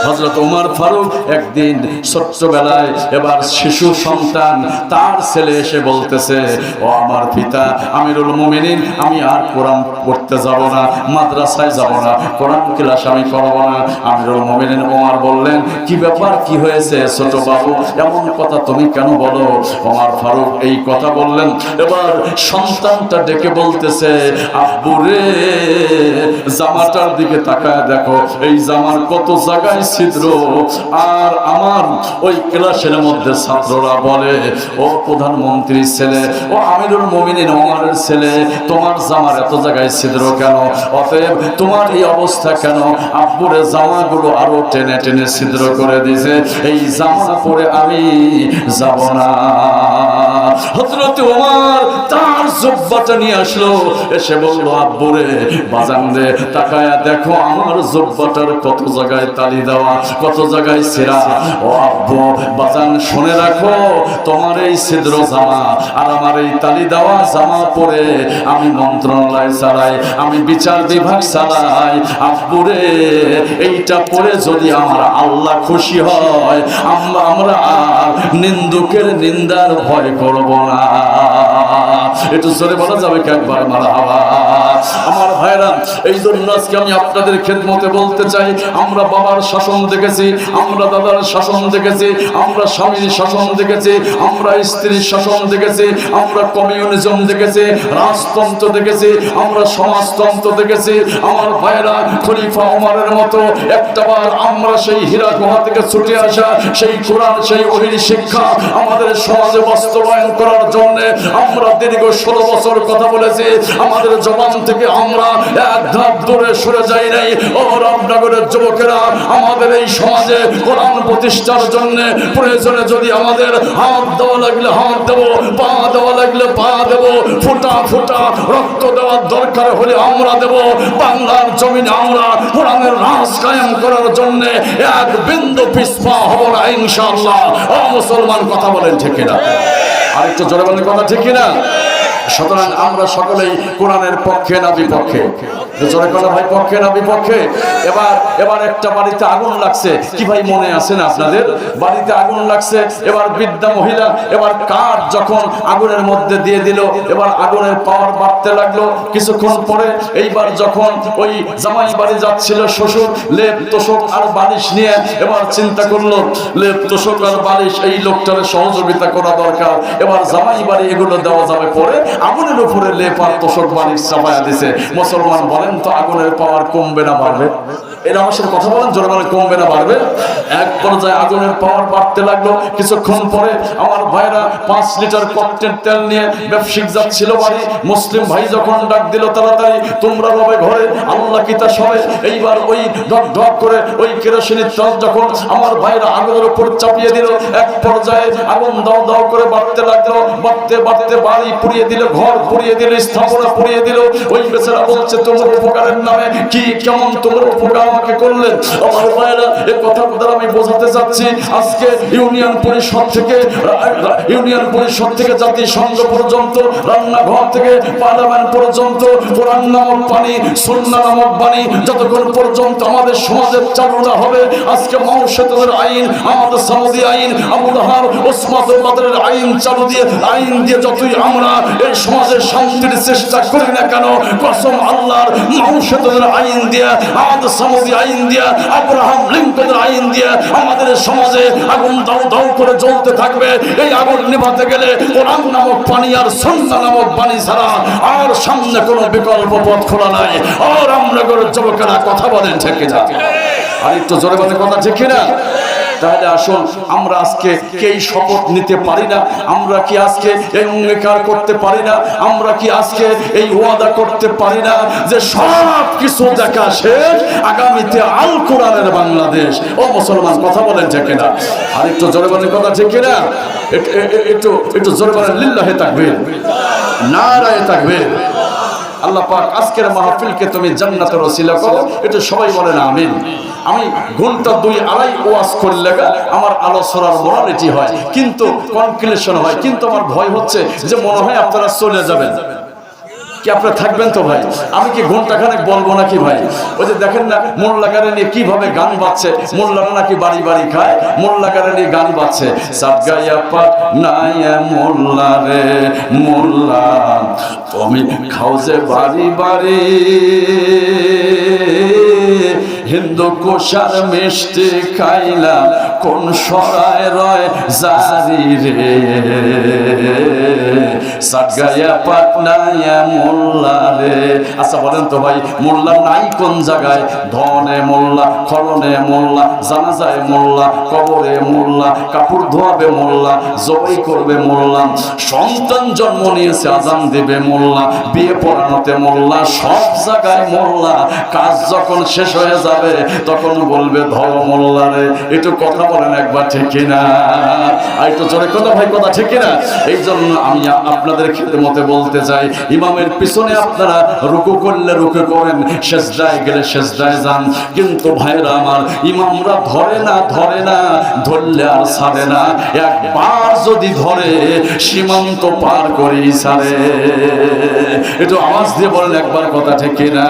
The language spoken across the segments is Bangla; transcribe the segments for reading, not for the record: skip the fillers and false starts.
হযরত ওমর ফারুক একদিন ছোট্টবেলায় এবার শিশু সন্তান তার ছেলে এসে বলতেছে, ও আমার পিতা আমিরুল মুমিনিন, আমি আর কোরআন পড়তে যাব না, মাদ্রাসায় যাব না, কোরআন ক্লাস আমি করব না। আমিরুল মুমিনিন ওমর বললেন, কি ব্যাপার, কি হয়েছে ছোট বাবু, এমন কথা তুমি কেন বলো? ওমর ফারুক এই কথা বললেন। এবার সন্তানটা ডেকে বলতেছে, আব্বু রে, জামাটার দিকে তাকায় দেখো, এই জামার কত জায়গায় ছিদ্র। আর আমার ওই ক্লাসের মধ্যে ছাত্ররা বলে, ও প্রধানমন্ত্রীর ছেলে, ও আমিরুল মুমিনিন ওমরের ছেলে, তোমার জামার এত জায়গায় ছিদ্র কেন? অতএব তোমার এই অবস্থা কেন? আব্বুরে জামাগুলো আরো টেনে টেনে ছিদ্র করে দিয়েছে, এই জামা পরে আমি যাব না। হযরত ওমর তার জুব্বাটা নিয়ে আসলো, এসে বলল, আব্বুরে, বাজান রে, তাকায়া দেখো আমার জুব্বাটার কত জায়গায় তালি দেওয়া, কত জায়গায় ছেঁড়া। ও আব্বু, বাজান শুনে রাখো, তোমার এই ছিদ্র জামা আর আমার এই তালি দেওয়া জামা পরে আমি মন্ত্রণালয় চালাই, আমি বিচার বিভাগ চালাই। আব্বুরে, এইটা পরে যদি আমার আল্লাহ খুশি হয়, আমরা আর নিন্দুকের নিন্দার ভয় করব না। একটু জোরে বলা যাবে কি একবার মারহাবা? আমার ভাইরা, এই জন্য আজকে আমি আপনাদের খেদমতে বলতে চাই, আমরা বাবার শাসন দেখেছি, আমরা দাদার শাসন দেখেছি, আমরা স্বামীর শাসন দেখেছি, আমরা স্ত্রীর শাসন দেখেছি, আমরা কমিউনিজম দেখেছি, রাজতন্ত্র দেখেছি, আমরা সমাজতন্ত্র দেখেছি। আমার ভাইরা, খলিফা ওমরের মতো একটাবার আমরা সেই হীরা গুহা থেকে ছুটে আসা সেই কোরআন, সেই ওহীর শিক্ষা আমাদের সমাজে বাস্তবায়ন করার জন্য আমরা দীর্ঘ 16 বছর কথা বলেছি। আমাদের জবান থেকে আমরা এক ধাপ দূরে সরে যাই নাই। ও রামনগরের যুবকেরা, আমাদের এই সমাজে কোরআন প্রতিষ্ঠার জন্য প্রয়োজনে যদি আমাদের হাত দেওয়া লাগলে হাত দেব, পা দেওয়া লাগলে পা দেব, ফুটা ফুটা রক্ত দেওয়ার দরকার হলে আমরা দেব। বাংলার জমিনে আমরা কোরআনের রাজ কায়েম করার জন্য এক বিন্দু পিছপা হব না ইনশাআল্লাহ। ও মুসলমান, কথা বলেন ঠিক কিনা? আরেকটু জোরে বলেন, কথা ঠিক কিনা? সুতরাং আমরা সকলেই কোরআনের পক্ষে না বিপক্ষে? জোরে কথা ভাই, পক্ষে না বিপক্ষে? এবার একটা বাড়িতে আগুন লাগছে, কি ভাই মনে আছে না আপনাদের? বাড়িতে আগুন লাগছে, এবার বৃদ্ধা মহিলা এবার কাঠ যখন আগুনের মধ্যে দিয়ে দিল, এবার আগুনের পাওয়ার বাড়তে লাগলো। কিছুক্ষণ পরে এইবার যখন ওই জামাই বাড়ি যাচ্ছিল শ্বশুর, লেপ তোষক আর বালিশ নিয়ে এবার চিন্তা করলো, লেপ তোষক আর বালিশ এই লোকটার সহযোগিতা করা দরকার। এবার জামাই বাড়ি এগুলো দেওয়া যাবে, পরে আগুনের উপরে লেপ আর তোষক বালিশ চাপায়া দিছে। মুসলমান বলেন তো, আগুনের পাওয়ার কমবে না বাড়বে? এরা আমার সাথে কথা বলেন, জোরে বলেন, কমবে না বাড়বে? এক পর্যায়ে আগুনের পাওয়ার বাড়তে লাগলো। কিছুক্ষণ পরে আমার ভাইরা 5 লিটার ককটেল তেল নিয়ে ব্যবসায়িক যাচ্ছিল বাড়ি। মুসলিম ভাই যখন ডাক দিল, তাড়াতাড়ি তোমরা রবে ঘরে, আল্লাহ কি তা সবাই। এইবার ওই ঢক ঢক করে ওই কেরোসিনের তেল যখন আমার ভাইরা আগুনের উপর চাপিয়ে দিল, এক পর্যায়ে আগুন দাও দাও করে বাড়তে লাগলো। বাড়তে বাড়তে বাড়ি পুড়িয়ে দিল, ঘর পুড়িয়ে দিল, স্থাপনা পুড়িয়ে দিল। ওই বেচারা বলছে, তোমার উপকারের নামে কি কেমন তোমার উপকার আমাকে করলেন? আমার ভাইরা, এই কথার দ্বারা আমি বোঝাতে চাচ্ছি, আজকে ইউনিয়ন পরিষদ থেকে জাতিসংঘ পর্যন্ত, রান্নাঘর থেকে পার্লামেন্ট পর্যন্ত কোরআন নামক বাণী, সুন্নাহ নামক বাণী যতক্ষণ পর্যন্ত আমাদের সমাজে চালু না হবে, আজকে মাউশেতের আইন, আমাদের সাউদি আইন, আবুদাহার ওসমাতুল বাদরের আইন চালু দিয়ে, আইন দিয়ে যতই আমরা এই সমাজের শান্তির চেষ্টা করি না কেন, কসম আল্লাহর, মাউশেতের আইন দিয়ে, আমাদের সাউদি আইন দিয়ে, আব্রাহাম লিঙ্কনের আইন দিয়ে আমাদের সমাজে আগুন দাউ দাউ করে জ্বলতে থাকবে। এই আগুন নিভাতে গেলে কোরআন নামক পানি আর সুন্নাহ নামক পানি ছাড়া আর সামনে কোনো বিকল্প পথ খোলা নাই। আর রামনগরের যুবকেরা, কথা বলেন ঠিক কিনা? আর একটু জোরে বলেন, কথা ঠিক কিনা? তাহলে আসুন, আমরা আজকে কে শপথ নিতে পারি না? আমরা কি আজকে এই অঙ্গীকার করতে পারি না? আমরা কি আজকে এই ওয়াদা করতে পারি না যে সব কিছু দেখা শেষ, আগামীতে আল কোরআনের বাংলাদেশ? ও মুসলমান, কথা বলেন ঠিক কিনা? আর একটু জোরে বলেন, কথা ঠিক কিনা? একটু জোরে বলেন, লিল্লাহি তাকবীর, নারায়ে তাকবীর। আল্লাহ পাক আজকের মাহফিলকে তুমি জান্নাতের ওসিলা করো, এটা সবাই বলেন আমিন। আমি ঘন্টা 2-2.5 ওয়াজ করলে আমার আলোচনার মোরালিটি হয়, কিন্তু কনক্লুশন হয়, কিন্তু আমার ভয় হচ্ছে যে মনে হয় আপনারা চলে যাবেন। কি আপনারা থাকবেন তো ভাই? আমি কি ঘন্টাখানেক বলবো নাকি ভাই? ওই যে দেখেন না মোল্লাগারে নিয়ে কিভাবে গান বাজছে, মোল্লারা নাকি বাড়ি বাড়ি খায়, মোল্লাগারে নিয়ে গান বাজছে। সাবগাইয়া পাট নাই মোল্লা রে মোল্লা, তুমি খাও যে বাড়ি বাড়ি, হিন্দু কোষার মিষ্টি খাইলাম কোন সরায় রয় জারি রে, সাতগাইয়া পাটনাইয়া মোল্লা রে। আচ্ছা বলেন তো ভাই, মোল্লা নাই কোন জায়গায়? ধনে মোল্লা, খরনে মোল্লা, জানাজায় মোল্লা, কবরে মোল্লা, কাপড় ধোয়াবে মোল্লা, জবাই করবে মোল্লা, সন্তান জন্ম নিয়েছে আজান দিবে মোল্লা, বিয়ে পড়ানোতে মোল্লা, সব জায়গায় মোল্লা। কাজ যখন শেষ হয়ে যাবে তখন বলবে ধর মোল্লা রে। একটু কথা বলেন একবার, ঠিক কিনা? আর একটু জোরে কথা ভাই, কথা ঠিক কিনা? এই জন্য আমি আপনাদের খিদমতে বলতে চাই, ইমামের পিছনে আপনারা রুকু করলে রুকু করেন, সেজদায় গেলে সেজদায় যান, কিন্তু ভাইরা আমার ইমামরা ধরে না ধরলে আর ছাড়ে না, একবার যদি ধরে সীমান্ত পার করেই ছাড়ে। একটু আওয়াজ দিয়ে বলেন একবার, কথা ঠিক কিনা?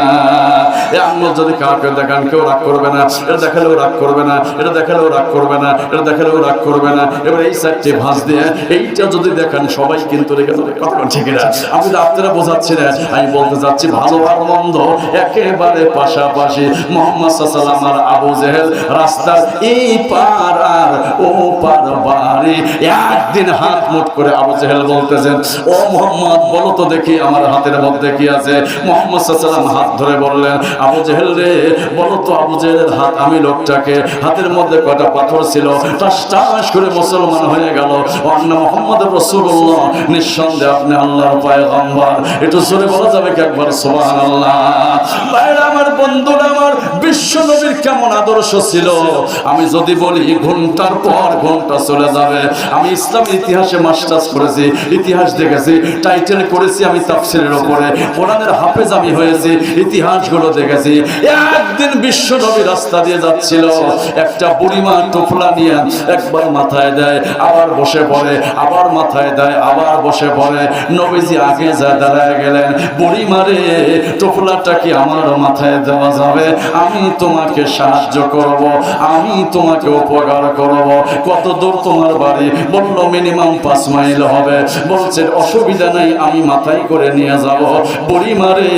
আমরা যদি কাউকে দেখান কেউ রাগ করবে না, এটা দেখালেও রাগ করবে না, এটা দেখালেও রাগ করবে না, এটা দেখালেও রাগ করবে না। এবার এই চারটে ভাঁজ দিয়ে এইটা যদি দেখান সবাই কিন্তু রেখে দেবে, কথা ঠিক কিনা? আমি তো আপনারা বোঝাচ্ছি না, আমি বলতে চাচ্ছি ভালো আর মন্দ একেবারে পাশাপাশি। মুহাম্মদ সাল্লাল্লাহু আলাইহি ওয়াসাল্লাম আর আবু জেহেল রাস্তার এই পার আর ও পার বাড়ি। একদিন হাত মুঠ করে আবু জেহেল বলতেছেন, ও মুহাম্মদ বলো তো দেখি আমার হাতের মধ্যে কি আছে? মুহাম্মদ সাল্লাল্লাহু আলাইহি ওয়াসাল্লাম হাত ধরে বললেন, আবু জেহেল রে বলো তো আবু জেহেলের হাত। আমি লোকটাকে হাতের মধ্যে কয়টা পাথর ছিল টাস টাস করে মুসলমান হয়ে গেল। আন্না মুহাম্মদুর রাসূলুল্লাহ, নিঃসন্দেহে আপনি আল্লাহর পয়গম্বর। একটু জোরে বলা যাবে কি একবার সুবহানাল্লাহ? ভাইরা আমার, বন্ধুরা আমার, বিশ্ব নবীর কেমন আদর্শ ছিল আমি যদি বলি ঘন্টার পর ঘন্টা চলে যাবে। আমি ইসলামের ইতিহাসে মাস্টার্স করেছি, ইতিহাস দেখেছি, টাইটেল করেছি আমি তাফসীরের উপরে, কোরআনের হাফেজ আমি হয়েছি, ইতিহাসগুলো দেখেছি। একদিন বিশ্ব নবী রাস্তা দিয়ে যাচ্ছিল, একটা বুড়িমা টোপলা নিয়ে একবার মাথায় দেয়, আবার বসে পড়ে, আবার মাথায় দেয়, আবার বসে পড়ে। নবীজি আগে যা দাঁড়ায় গেলেন, বুড়িমারে টোপলাটা কি আমার মাথায় দেওয়া যাবে? আমি তোমাকে সাহায্য করব, আমি তোমাকে উপকার করব। কত দূর তোমার বাড়ি? বললো মিনিমাম 5 মাইল হবে। বলছে অসুবিধা নাই, আমি মাথায় করে নিয়ে যাব। বুড়িমারে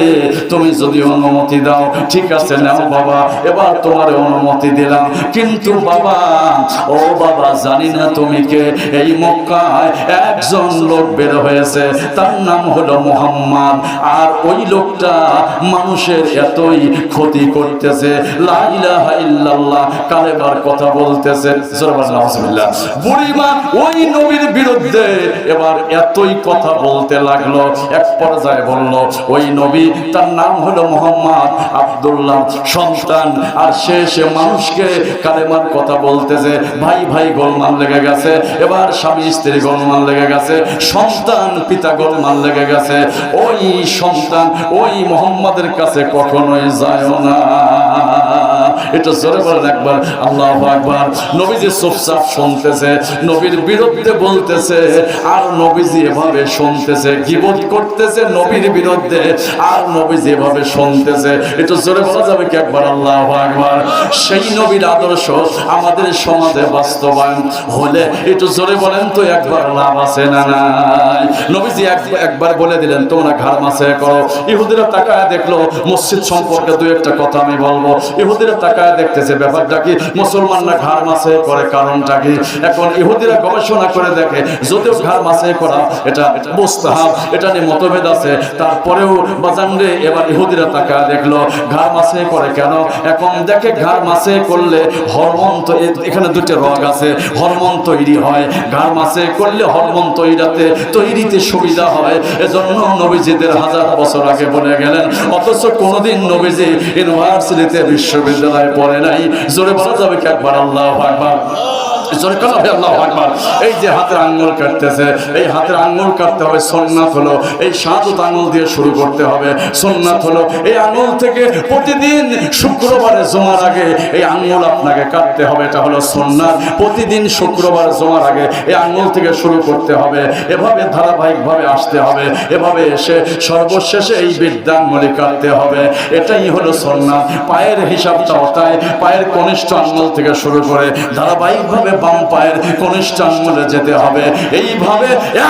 তুমি যদি অনুমতি দাও, ঠিক আছে নাও বাবা, এবার তোমার অনুমতি দিলাম, কিন্তু বাবা, ও বাবা, জানি না তুমি কে। এই মক্কায় একজন লোক বের হয়েছে, তার নাম হলো মুহাম্মদ, আর ওই লোকটা মানুষের এতই ক্ষতি করতেছে, লা ইলাহা ইল্লাল্লাহ কালেমার কথা বলতেছে। সুবহানাল্লাহ। বুড়িমা ওই নবীর বিরুদ্ধে এবার এতই কথা বলতে লাগলো, এক পর্যায়ে বলল, ওই নবী তার নাম হলো মুহাম্মদ, আব্দুল্লাহ সন্তান, আর সে মানুষকে কালেমার কথা বলতেছে। ভাই ভাই গোলমাল লেগে গেছে, এবার স্বামী স্ত্রী গোলমাল লেগে গেছে, সন্তান পিতা গোলমাল লেগে গেছে। ওই সন্তান ওই মুহাম্মাদের কাছে কখনোই যায় না। এটা জোরে বলেন একবার, আল্লাহু আকবার। নবীজি চুপচাপ শুনতেছে, নবীর বিরুদ্ধে বলতেছে, আর নবীজি এভাবে শুনতেছে, গীবত করতেছে নবীর বিরুদ্ধে, আর নবীজি এভাবে শুনতেছে। এটা জোরে বলা যাবে কি একবার, আল্লাহু আকবার? সেই নবীর আদর্শ আমাদের সমাজে বাস্তবায়ন হলে একটু জোরে বলেন তো একবার, লাভ আছে না নাই? নবীজি একবার বলে দিলেন, তোমরা ঘাড় মাসে করো। ইহুদিরা তাকায় দেখলো, মসজিদ সম্পর্কে দুই একটা কথা আমি বলবো। ইহুদিরা তাকায় দেখতেছে ব্যাপারটা কি, মুসলমানরা ঘাড় মাসে করে, কারণটা কি? এখন ইহুদিরা গবেষণা করে দেখে, যদিও ঘাড় মাসে করা এটা মুস্তাহাব, এটা নিয়ে মতভেদ আছে, তারপরেও বাজানরে এবার ইহুদিরা তাকায় দেখলো ঘাড় মাসে করে কেন। এখন দেখে ঘাড় মাসে করলে হরমোন, তো এখানে দুটো রোগ আছে, হরমোন তৈরি হয়, ঘাড় মাসে করলে হরমোন তৈরিতে সুবিধা হয়। এজন্য নবীজিদের 1000 বছর আগে বলে গেলেন, অথচ কোনোদিন নবীজি ইউনিভার্সিটিতে বিশ্ববিদ্যালয়ে পড়ে নাই। জোরে বলা যাবে কি একবার, আল্লাহু আকবার? আল্লাহু আকবার। এই যে হাতের আঙ্গুল কাটতেছে, এই হাতের আঙ্গুল কাটতে হবে, সুন্নাত হলো এই শাহাদাত আঙ্গুল দিয়ে শুরু করতে হবে। সুন্নাত হলো এই আঙ্গুল থেকে প্রতিদিন শুক্রবারে জুমার আগে এই আঙ্গুল আপনাকে কাটতে হবে, এটা হলো সুন্নাত। প্রতিদিন শুক্রবার জুমার আগে এই আঙ্গুল থেকে শুরু করতে হবে, এভাবে ধারাবাহিকভাবে আসতে হবে, এভাবে এসে সর্বশেষে এই বৃদ্ধাঙ্গুলি কাটতে হবে। এটাই হলো সুন্নাত। পায়ের হিসাবটাও তাই, পায়ের কনিষ্ঠ আঙ্গুল থেকে শুরু করে ধারাবাহিকভাবে বাম পায়ের কনিষ্ঠ আঙ্গুলে যেতে হবে। এইভাবে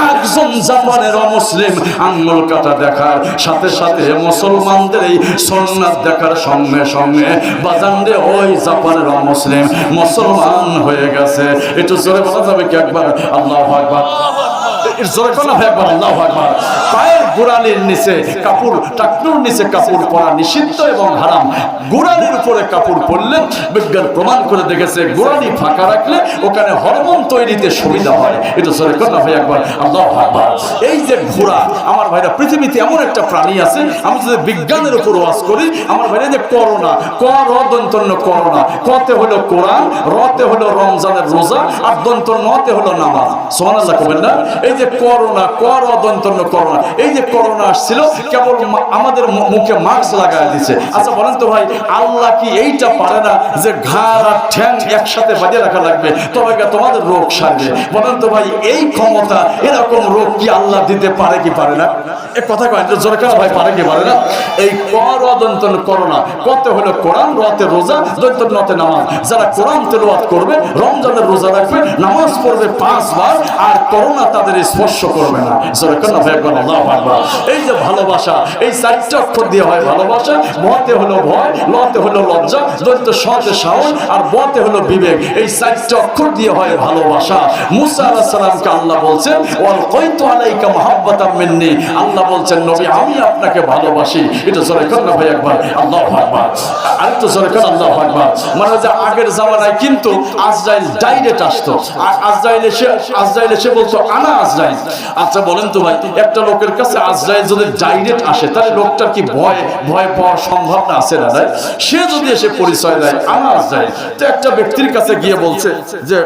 একজন জাপানের অমুসলিম আঙ্গুল কাটা দেখার সাথে সাথে মুসলমানদের এই সুন্নাত দেখার সঙ্গে সঙ্গে বাজানরে ওই জাপানের অমুসলিম মুসলমান হয়ে গেছে। একটু জোরে বলা যাবে কি একবার আল্লাহু আকবার? জোরে কোন ভাই একবার আল্লাহু আকবার। পায়ের গোড়ালির নিচে কাপড়, টাকনুর নিচে কাপড় পরা নিষিদ্ধ এবং হারাম। গোড়ালির উপরে কাপড় পরলে বিজ্ঞান প্রমাণ করে দেখেছে গোড়ালি ফাঁকা রাখলে ওখানে হরমোন তৈরিতে সুবিধা হয়। এটা জোরে কোন ভাই একবার আল্লাহু আকবার। এই যে ঘোড়া, আমার ভাইরা পৃথিবীতে এমন একটা প্রাণী আছে, আমি যদি বিজ্ঞানের উপর ওয়াজ করি আমার ভাইরা, যে করোনা, ক র দন্তন্য করোনা, কতে হলো কোরআন, রতে হলো রমজানের রোজা, আর দন্ত নতে হলো নামাজ। সুবহানাল্লাহ কবেন না? এই যে করোনা, ক র দন্তন্য করোনা, এই যে করোনা আসছিল কেবল আমাদের মুখে মাস্ক লাগায় দিচ্ছে। আচ্ছা বলেন তো ভাই, আল্লাহ কি এইটা পারে না যে ঘাড় আর ঠ্যাং একসাথে বাঁধিয়ে রাখা লাগবে তবে তোমাদের রোগ সারবে? বলেন তো ভাই, এই ক্ষমতা, এরকম রোগ কি আল্লাহ দিতে পারে কি পারে না? এ কথা কয় জোরে কেন ভাই, পারে কি পারে না? এই করোনা করোনা, কত হলো কোরআন, রতে রোজা, দন্ত নতে নামাজ। যারা কোরআন তেলাওয়াত করবে, রমজানের রোজা রাখবে, নামাজ পড়বে 5 বার, আর করোনা তাদের স্পর্শ করবে না। জোরে কেন ভাই একবার আল্লাহু আকবার। এই যে ভালোবাসা, এই 4টি অক্ষর দিয়ে হয় ভালোবাসা। মতে হলো ভয়, লতে হলো লজ্জা, দন্ত সতে সাহস, আর বতে হলো বিবেক। এই 4টি অক্ষর দিয়ে হয় ভালোবাসা। মুসা আলাইহিস সালামকে আল্লাহ বলছেন ওয়াল কাইতু আলাইকা মুহাব্বাতাম মিন্নি, আল্লাহ বলছেন নবী আমি আপনাকে ভালোবাসি। এটা জোরে কেন ভাই একবার আল্লাহু আকবার। আর তো জোরে কেন আল্লাহু আকবার। মানে যে আগের জামানায় কিন্তু আজরাইল ডাইরেক্ট আসতো, আর আজরাইল এসে বলতো আনা আজরাইল। আচ্ছা বলেন তো ভাই, একটা লোকের কাছে আজরাইল যদি ডাইরেক্ট আসে তাহলে লোকটার কি ভয় পাওয়ার সম্ভাবনা আছে না? নাই? সে যদি এসে পরিচয় দেয় আনা আজরাইল, তো একটা ব্যক্তির কাছে গিয়ে বলছে যে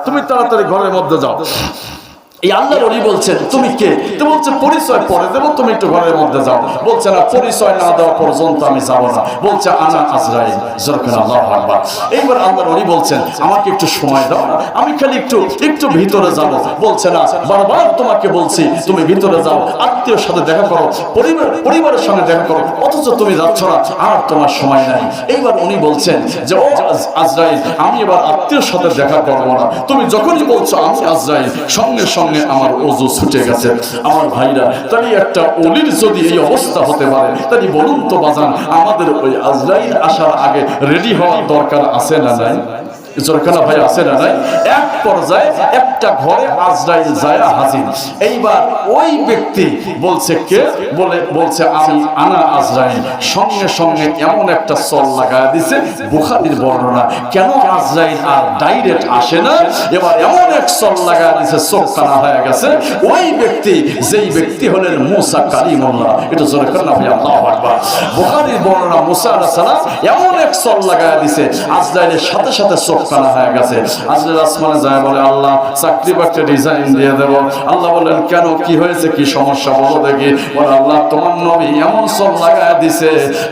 তুমি তাড়াতাড়ি ঘরের মধ্যে যাও। এই আল্লাহর ওলি বলছেন তুমি কে? তো বলছে পরিচয় পরে দেবো, তুমি একটু ঘরের মধ্যে যাও। বলছে না, পরিচয় না দেওয়া পর্যন্ত আমি যাব না। বলছে আনা আজরাইল। জোরে আল্লাহু আকবার। এইবার আল্লাহর ওলি বলছেন আমাকে একটু সময় দাও না, আমি খালি একটু ভিতরে যাব। বলছে না, বারবার তোমাকে বলছি তুমি ভিতরে যাও, আত্মীয়র সাথে দেখা করো, পরিবারের সঙ্গে দেখা করো, অথচ তুমি যাচ্ছ না, আর তোমার সময় নাই। এইবার উনি বলছেন যে ও আজরাইল, আমি এবার আত্মীয়র সাথে দেখা করবো না। তুমি যখনই বলছো আমি আজরাইল, সঙ্গে সঙ্গে আমার ওযু ছুটে গেছে। আমার ভাইরা, তাই একটা ওলির যদি এই অবস্থা হতে পারে, তাই বলুন তো বাজান, আমাদের ওই আজরাইল আসার আগে রেডি হওয়ার দরকার আছে না নাই? জোরখানা ভাই আছে না নাই? এক পর্যায়ে একটা ঘরে আজরাইল যায় হাজির। এইবার ওই ব্যক্তি বলছে কে? বলছে আমি আনা আজরাইল। সঙ্গে সঙ্গে এমন একটা চল লাগায় দিছে, বুখারীর বর্ণনা। কেন আজরাইল আর ডাইরেক্ট আসে না? এবার এমন এক চল লাগায় দিছে, চোখ কানা হয়ে গেছে। ওই ব্যক্তি, যেই ব্যক্তি হলেন মুসা কালিমুল্লাহ। এটা জোরখানা ভাই আল্লাহু আকবার। বুখারীর বর্ণনা, মুসা আলাইহিস সালাম এমন এক চল লাগায় দিছে, আজরাইলের সাথে সাথে চোখ কানা হয়ে গেছে। আজরাইল আসমানে যায়, বলে আল্লাহ চাকরি বাকরি রিজাইন দিয়ে দেব। আল্লাহ বলেন কেন, কি হয়েছে, কি সমস্যা বলো দেখি। বলে আল্লাহ তোমার নবী এমন সব লাগায় দিছে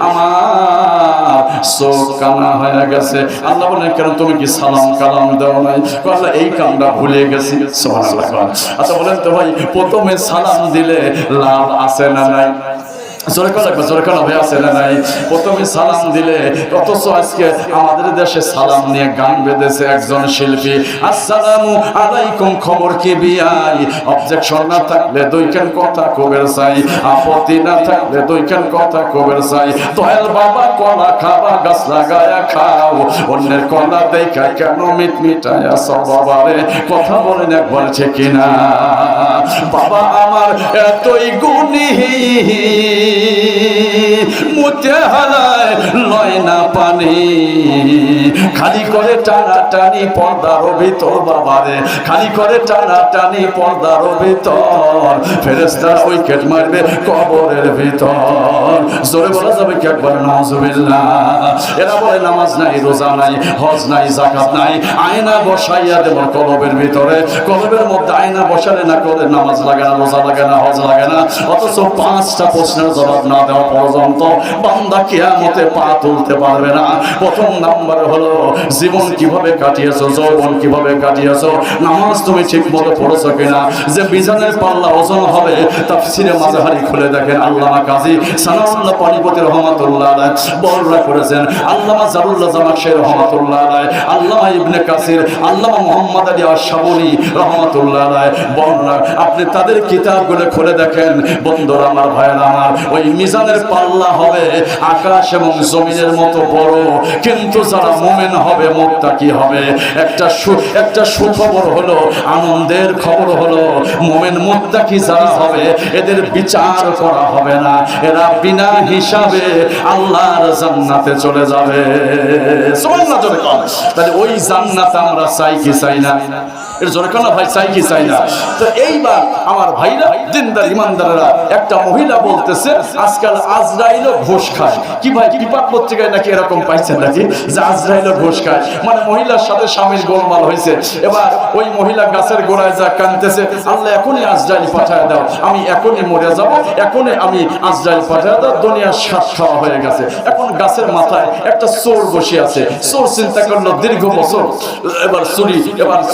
আমার চোখ কানা হয়ে গেছে। আল্লাহ বলেন কেন, তুমি কি সালাম কালাম দাও নাই? আল্লাহ এই কামটা ভুলে গেছি। সুবহানাল্লাহ। আচ্ছা বলেন তো ভাই, প্রথমে সালাম দিলে লাভ আছে না নাই? প্রথমে সালাম দিলে, অথচ আজকে আমাদের দেশে সালাম নিয়ে গান বেঁধেছে একজন শিল্পী। আসসালামু আলাইকুম, খবর কি বিয়াই? অবজেকশন না থাকলে দুইখান কথা কবের চাই, আপত্তি না থাকলে দুইখান কথা কবের চাই। দয়াল বাবা কলা খাবা, গাছ লাগায়া খাও, অন্যের কলা দেখা কেন মিটমিটায়া সব বাবারে? কথা বলেন একবার ঠিক কিনা? বাবা আমার এতই গুণী মুতে হালায় লয় না পানি, খালি করে টানাটানি পর্দার ভিতর বাবারে, খালি করে টানাটানি পর্দার ভিতর, ফেরেশতারা উইকেট মারবে কবরের ভিতর। জোরে বলা যাবে কি একবার নাউজুবিল্লাহ। এরা বলে নামাজ নাই, রোজা নাই, হজ নাই, যাকাত নাই, আয়না বসাইয়া দেব কলবের ভিতরে, কলবের মধ্যে আয়না বসালে না করে নামাজ লাগে না, রোজা লাগে না, হজ লাগে না। অথচ 5টা প্রশ্নের জবাব না দেওয়া পর্যন্ত বান্দা কিয়ামতে পা তুলতে পারবে না। প্রথম নাম্বার হলো জীবন কিভাবে কাটিয়েছো, যৌবন কিভাবে কাটিয়েছো, নামাজ তুমি ঠিক মতো পড়েছো কিনা। যে মিজানের পাল্লা ওজন হবে, তাফসিরে মাযহারি খুলে দেখেন আল্লামা কাজী সানাউল্লাহ পানিপতি রহমাতুল্লাহ আলাইহি বর্ণনা করেছেন, আল্লামা জারুল্লাহ জামাখশরী রহমাতুল্লাহ আলাইহি, আল্লামা ইবনে কাসির, আল্লামা মুহাম্মদ আলী আশ-শাবুনী রহমাতুল্লাহ আলাইহি বর্ণনা। আপনি তাদের কিতাবগুলো খুলে দেখেন বন্ধুরা আমার, ভাইয়েরা আমার, ওই মিজানের পাল্লা হবে আকাশ এবং জমিনের মতো বড়, কিন্তু যারা মুমিন হবে, মুত্তাকি হবে, একটা সুখবর হলো, আনন্দের খবর হলো, মুমিন মুত্তাকি যারা হবে এদের বিচার করা হবে না, এরা বিনা হিসাবে আল্লাহর জান্নাতে চলে যাবে। সুবহানাল্লাহ জোরে কোন। তাহলে ওই জান্নাত আমরা চাই কি চাই না? এর জোরে কোন ভাই, চাই কি চাই না? তো এইবার আমার ভাইরা, দিনদার ইমানদাররা, একটা মহিলা বলতেছে আজকাল আজরাইলও ঘুষ খায়। কি ভাই, বিপাক পত্রিকায় নাকি এরকম পাইছেন নাকি যে আজরাইলও ঘুষ খায়, মানে মহিলার সাথে স্বামীর গোলমাল হয়েছে। এবার ওই মহিলা গাছের গোড়ায় যা কাঁদতেছে, আল্লাহ এখনই আজরাইল পাঠায় দাও, আমি এখনই মরে যাব, এখনই আমি আজরাইল পাঠায় দাও, দুনিয়ার স্বাদ খাওয়া হয়ে গেছে। এখন গাছের মাথায় একটা চোর বসে আছে। চোর চিন্তা করলো দীর্ঘ বছর এবার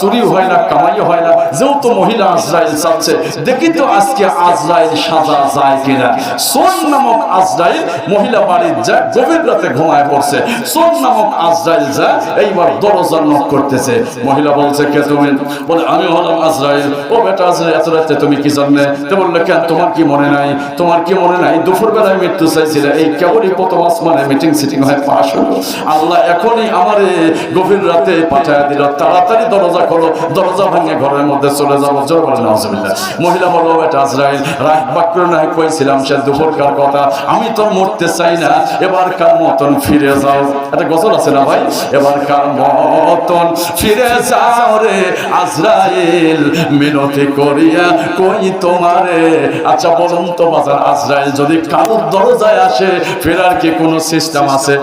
চুরিও হয় না, কামাইও হয় না, যেহেতু মহিলা আজরাইল চাচ্ছে, দেখি তো আজকে আজরাইল সাজা যায় কিনা। চোর নামক আজরাইল মহিলা বাড়ির যা গভীর রাতে ঘুমায় পড়ছে, চোর নামক আজরাইল যা এইবার দরজা নক করতেছে। মহিলা বলছে কে তুমি? বলে আমি হলাম আজরাইল। ও বেটা আজরাইল, এত রাতে তুমি কি জানলে? তো বললে কেন, তোমার কি মনে নাই, তোমার কি মনে নাই দুপুর বেলায় মৃত্যু চাইছিলে, এই কেবলই প্রথম আসমানে মিটিং সিটিং হয়ে পাশ হলো, আল্লাহ এখনই আমারে গভীর রাতে পাঠায় দিল, তাড়াতাড়ি দরজা খোলো, দরজা ভেঙে ঘরের মধ্যে চলে যাবো। জোর বলে নাউজুবিল্লাহ। মহিলা বলল বেটা আজরাইল, রাগ বাক্য না কইছিলাম সে দুপুরকার কথা, আমি তো মরতে চাই না, এবারকার মতন ফিরে যাও। একটা গজল আছে না ভাই, এবারকার মতন ফিরে যাও রে আজরাইল, মিনতি করিয়া কই তোমারে। আচ্ছা বলুন তো বাজার, আজরাইল যদি কারোর দরজায় আসে ফেরার কি কোনো সিস্টেম আছে?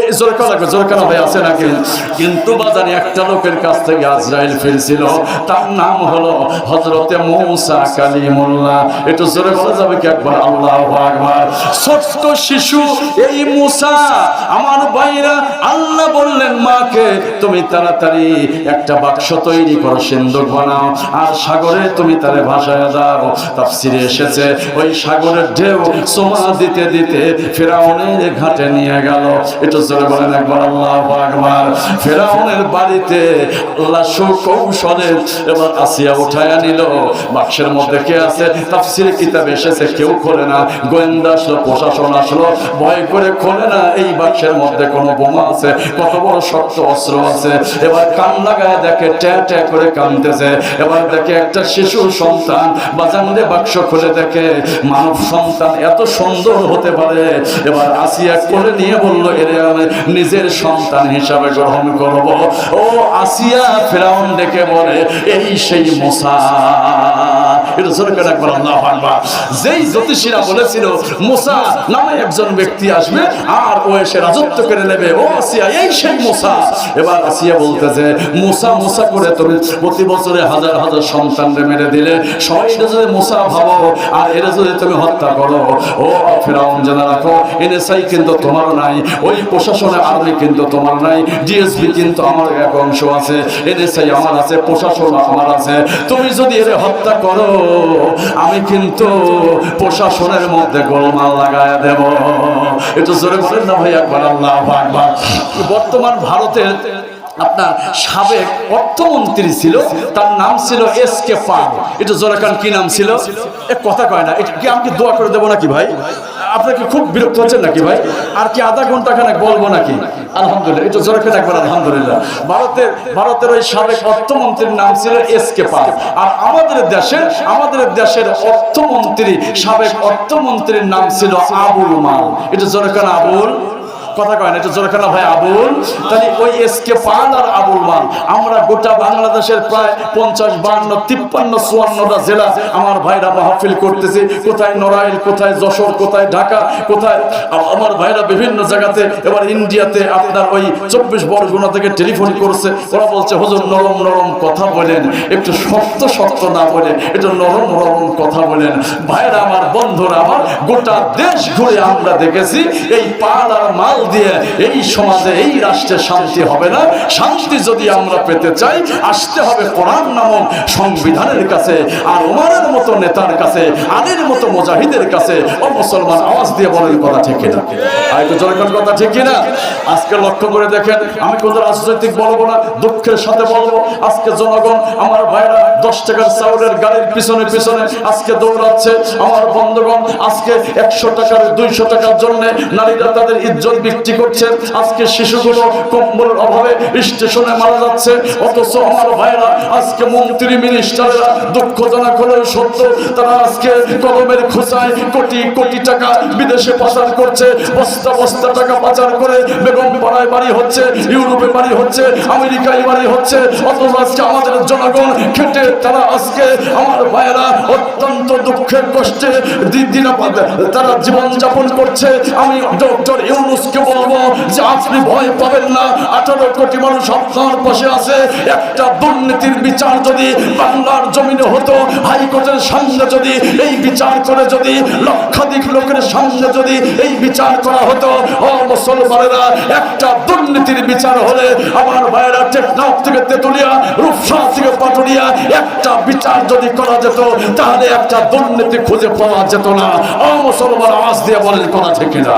এই জোর কেন ভাই, আছে নাকি? কিন্তু বাজারে একটা লোকের কাছ থেকে আজরাইল ফিরছিল, তার নাম হলো হযরতে মূসা কালিমুল্লাহ। একটু জোরে বলা যাবে কি একবার আল্লাহু আকবার। ছোট্ট শিশু এই মূসা, আমার ভাইরা, আল্লাহ বললেন মাকে তুমি তাড়াতাড়ি একটা বাক্স তৈরি করো, সিন্দুক বানাও, আর সাগরে তুমি তারে ভাসায় দাও। তাফসিরে এসেছে ওই সাগরের ঢেউ সোমা দিতে দিতে ফিরআউনের ঘাটে নিয়ে গেল। একটু জোরে বলেন একবার আল্লাহু আকবার। ফিরআউনের বাড়িতে আল্লাহ সুকৌশলে এবার আসিয়া উঠায়া নিল। বাক্সের মধ্যে কে আছে? তাফসীরে কিতাবে এসেছে কেউ খোলে না, গোয়েন্দা আসলো, প্রশাসন আসলো, ভয় করে খোলে না এই বাক্সের মধ্যে কোনো বোমা আছে, কত বড় শক্ত অস্ত্র আছে। এবার কান লাগায় দেখে, ট্যা ট্যা করে কাঁদতেছে। এবার দেখে একটা শিশু সন্তান, বাজারে বাক্স খুলে দেখে মানব সন্তান এত সুন্দর হতে পারে। এবার আসিয়া কোলে নিয়ে বলল, এরে আমি নিজের সন্তান হিসাবে গ্রহণ করব। ও আসিয়া ফিরআউন ডেকে বলে, এই সেই মূসা। এটা সরকার একবার আল্লাহু আকবার। যেই জ্যোতিষীরা বলেছিল মূসা নামে একজন ব্যক্তি আসবে আর ও এসে রাজত্ব করে নেবে, ও আসিয়া এই সেই মূসা। এবার আসিয়া বলতেছে, মূসা মূসা করে তুমি প্রতি বছরে হাজার হাজার সন্তানরে মেরে দিলে, সবাই এটা যদি মূসা ভাবো আর এটা যদি তুমি হত্যা করো, ও ফিরআউন জানা রাখো এনএসআই কিন্তু তোমার নাই, ওই প্রশাসনের আর্মি কিন্তু তোমার নাই, ডিএসপি কিন্তু আমার এক অংশ আছে, এনএসআই আমার আছে, প্রশাসন আমার আছে। তুমি যদি এর হত্যা করো, আমি কিন্তু প্রশাসনের মধ্যে গোলমাল লাগায় দেব। একটু জোরে বলেন না ভাই একবার আল্লাহু আকবার। বর্তমান ভারতের আপনার সাবেক অর্থমন্ত্রী ছিল, তার নাম ছিল এস.কে. পাল। এটা জোরাকান কি নাম ছিল? এক কথা কয় না, এটা কি আমি কি দোয়া করে দেবো নাকি ভাই? আপনাকে খুব বিরক্ত হচ্ছেন নাকি ভাই? আর কি আধা ঘন্টা খানেক বলবো নাকি? আলহামদুলিল্লাহ, এটা জোরাকান একবার আলহামদুলিল্লাহ। ভারতের ওই সাবেক অর্থমন্ত্রীর নাম ছিল এস.কে. পাল। আর আমাদের দেশের অর্থমন্ত্রী, সাবেক অর্থমন্ত্রীর নাম ছিল আবুল মাল। এটা জোরাকান আবুল কথা কয় না, এটা জোরে কেন ভাই? আবুল। তাহলে ওই এস.কে. পাল আর আবুল মাল, আমরা গোটা বাংলাদেশের প্রায় 50, 52, 53, 54টা জেলা আমার ভাইরা মাহফিল করতেছে। কোথায় নড়াইল, কোথায় যশোর, কোথায় ঢাকা, কোথায় আমার ভাইরা বিভিন্ন জায়গাতে। এবার ইন্ডিয়াতে আপনার ওই 24 বরগুনা থেকে টেলিফোন করছে, ওরা বলছে হুজুর নরম নরম কথা বলেন, একটু শক্ত শক্ত না বলে একটু নরম নরম কথা বলেন। ভাইরা আমার, বন্ধুরা আমার, গোটা দেশ ঘুরে আমরা দেখেছি এই পাল আর মাল দিয়ে এই সমাজে, এই রাষ্ট্রে শান্তি হবে না। শান্তি যদি আমরা পেতে চাই, আসতে হবে কোরআন নামক সংবিধানের কাছে, আর ওমরের মতো নেতার কাছে, আলীর মতো মুজাহিদের কাছে। ও মুসলমান, আওয়াজ দিয়ে বলেন কথা ঠিক কিনা? আর একটু জোরে কোন কথা ঠিক কিনা? আজকে লক্ষ্য করে দেখেন, আমি কোন রাজনৈতিক বলবো না, দুঃখের সাথে বলবো, আজকে জনগণ আমার ভাইরা 10 টাকার চাউলের গাড়ির পিছনে পিছনে আজকে দৌড়াচ্ছে। আমার বন্ধুগণ, আজকে 100 টাকার 200 টাকার জন্য নারীরা তাদের ইজ্জত বিক্রি করছেন। আজকে শিশুগুলো কম্বলের অভাবে স্টেশনে মারা যাচ্ছে। অথচ আমার ভাইরা আজকে মন্ত্রী মিনিস্টাররা, দুঃখজনক হলেও সত্য, তারা আজকে কলমের খোঁচায় কোটি কোটি টাকা বিদেশে পাচার করছে। বস্তা বস্তা টাকা পাচার করে বেগম পাড়ায় বাড়ি হচ্ছে, ইউরোপে বাড়ি হচ্ছে, আমেরিকায় বাড়ি হচ্ছে। অথচ আজকে আমাদের জনগণ খেটে তারা আজকে আমার ভাইরা অত্যন্ত দুঃখের কষ্টে তারা জীবন যাপন করছে। আমি ডক্টর ইউনূসকে বলবো যে আপনি ভয় পাবেন না, 18 কোটি মানুষ আপনার পাশে আছে। একটা দুর্নীতির বিচার যদি বাংলার জমিনে হতো, হাইকোর্টের সামনে যদি এই বিচার করে, যদি লক্ষাধিক লোকের সামনে যদি এই বিচার করা হতো, ও মুসলমানেরা, একটা দুর্নীতির বিচার হলে আমার ভাইয়েরা টেকনাফ থেকে তেতুলিয়া, রূপসা থেকে পাটুরিয়া, একটা বিচার যদি করা যেত, তাহলে একটা দুর্নীতি খুঁজে পাওয়া যেত না। ও মুসলমান, আওয়াজ দিয়ে বলেন কথা ঠিক কিনা?